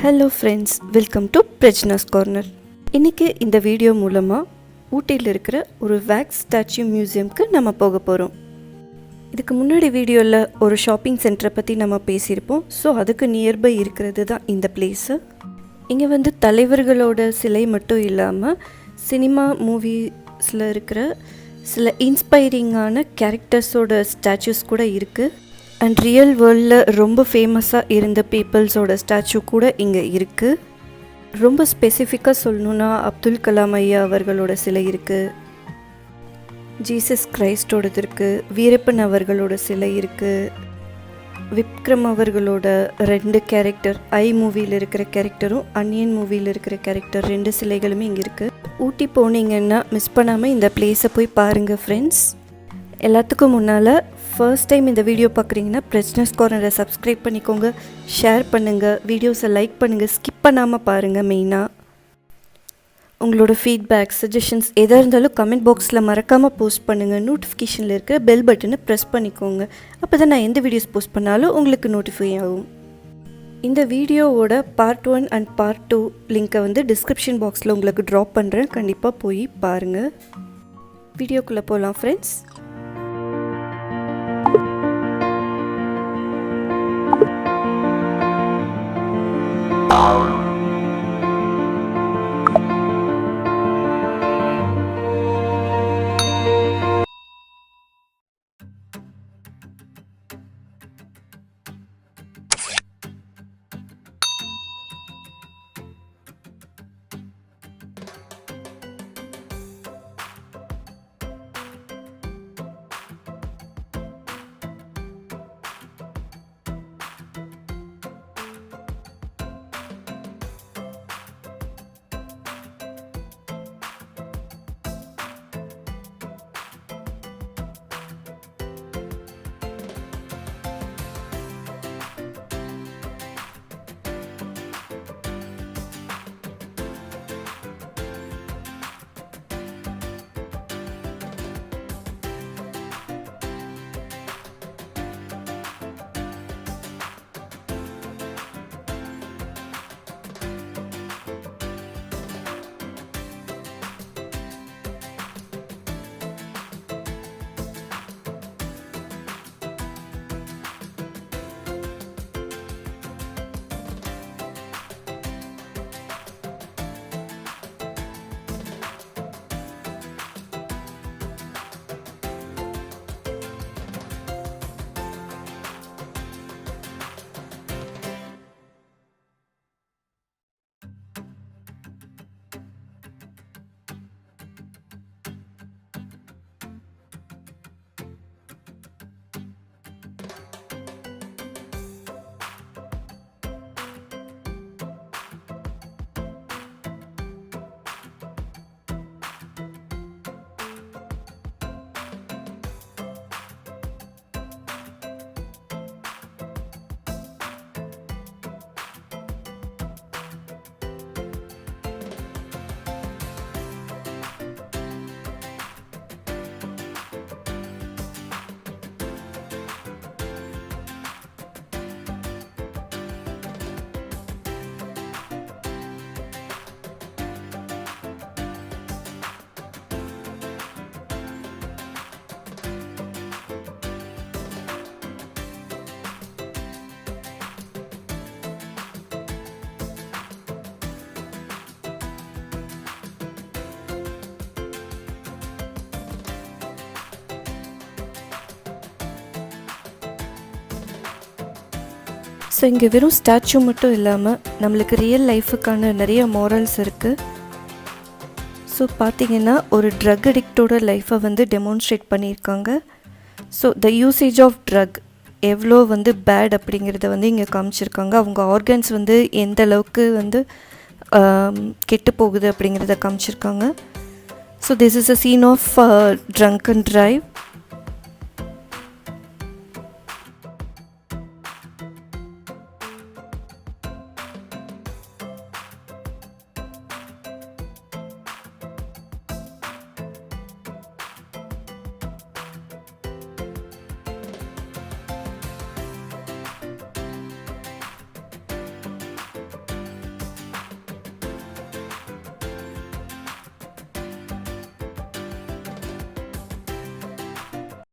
Hello friends, welcome to Prajnas corner. இன்றைக்கி இந்த video மூலமாக ஊட்டியில் இருக்கிற ஒரு வேக்ஸ் ஸ்டாச்சு மியூசியம்க்கு நம்ம போக போகிறோம். இதுக்கு முன்னாடி வீடியோவில் ஒரு ஷாப்பிங் சென்டரை பற்றி நம்ம பேசியிருப்போம். ஸோ அதுக்கு நியர்பை இருக்கிறது தான் இந்த பிளேஸு. இங்கே தலைவர்களோட சிலை மட்டும் இல்லாமல் சினிமா மூவிஸில் இருக்கிற சில இன்ஸ்பைரிங்கான கேரக்டர்ஸோட ஸ்டாச்சூஸ் கூட இருக்குது. அண்ட் ரியல் வேர்ல்டில் ரொம்ப ஃபேமஸாக இருந்த பீப்புள்ஸோட ஸ்டாச்சு கூட இங்கே இருக்குது. ரொம்ப ஸ்பெசிஃபிக்காக சொல்லணுன்னா அப்துல் கலாம் ஐயா அவர்களோட சிலை இருக்குது, ஜீசஸ் கிரைஸ்டோடது இருக்குது, வீரப்பன் அவர்களோட சிலை இருக்குது, விக்ரம் அவர்களோட 2 கேரக்டர், ஐ மூவியில் இருக்கிற கேரக்டரும் அன்னியன் மூவியில் இருக்கிற கேரக்டர் 2 சிலைகளுமே இங்கே இருக்குது. ஊட்டி போனீங்கன்னா மிஸ் பண்ணாமல் இந்த பிளேஸை போய் பாருங்கள் ஃப்ரெண்ட்ஸ். எல்லாத்துக்கும் முன்னால் ஃபர்ஸ்ட் டைம் இந்த வீடியோ பார்க்குறீங்கன்னா பிரஜ்னஸ் கார்னரை சப்ஸ்கிரைப் பண்ணிக்கோங்க, ஷேர் பண்ணுங்கள், வீடியோஸை லைக் பண்ணுங்கள், ஸ்கிப் பண்ணாமல் பாருங்கள். மெயினாக உங்களோட ஃபீட்பேக், சஜஷன்ஸ் எதாக இருந்தாலும் கமெண்ட் பாக்ஸில் மறக்காமல் போஸ்ட் பண்ணுங்கள். நோட்டிஃபிகேஷனில் இருக்கிற பெல் பட்டனை ப்ரெஸ் பண்ணிக்கோங்க. அப்போ தான் நான் எந்த வீடியோஸ் போஸ்ட் பண்ணாலும் உங்களுக்கு நோட்டிஃபை ஆகும். இந்த வீடியோவோட பார்ட் 1 அண்ட் பார்ட் 2 லிங்க்கை டிஸ்கிரிப்ஷன் பாக்ஸில் உங்களுக்கு ட்ராப் பண்ணுறேன். கண்டிப்பாக போய் பாருங்கள். வீடியோக்குள்ளே போகலாம் ஃப்ரெண்ட்ஸ். ஸோ இங்கே வெறும் ஸ்டாச்சு மட்டும் இல்லாமல் நம்மளுக்கு ரியல் லைஃபுக்கான நிறைய மாரல்ஸ் இருக்குது. ஸோ பார்த்திங்கன்னா ஒரு ட்ரக் அடிக்டோட லைஃப்பை டெமான்ஸ்ட்ரேட் பண்ணியிருக்காங்க. So the usage of drug எவ்வளோ பேட் அப்படிங்கிறத இங்கே காமிச்சிருக்காங்க. அவங்க ஆர்கன்ஸ் எந்த அளவுக்கு கெட்டு போகுது அப்படிங்கிறத காமிச்சிருக்காங்க. So this is a scene of drunk and drive.